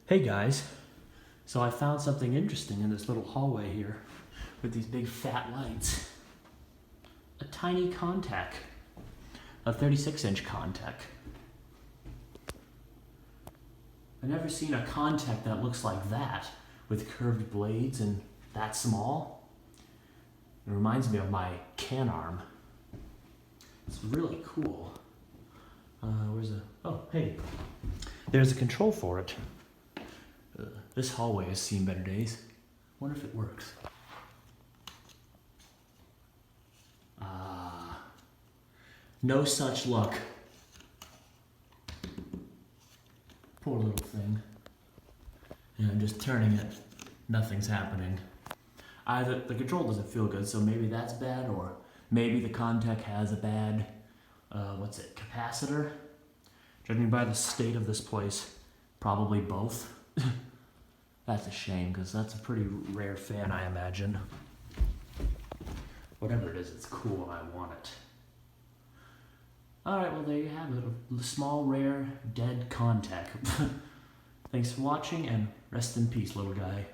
Hey guys, so I found something interesting in this little hallway here with these big fat lights. A tiny ConTech, a 36-inch ConTech. I've never seen a ConTech that looks like that with curved blades and that small. It reminds me of my Canarm. It's really cool. Oh, hey, there's a control for it. This hallway has seen better days. Wonder if it works. No such luck. Poor little thing. And I'm just turning it. Nothing's happening. Either the control doesn't feel good, so maybe that's bad, or maybe the ConTech has a bad, capacitor? Judging by the state of this place, probably both. That's a shame, because that's a pretty rare fan, I imagine. Whatever it is, it's cool and I want it. Alright, well there you have it. A small, rare, dead ConTech. Thanks for watching, and rest in peace, little guy.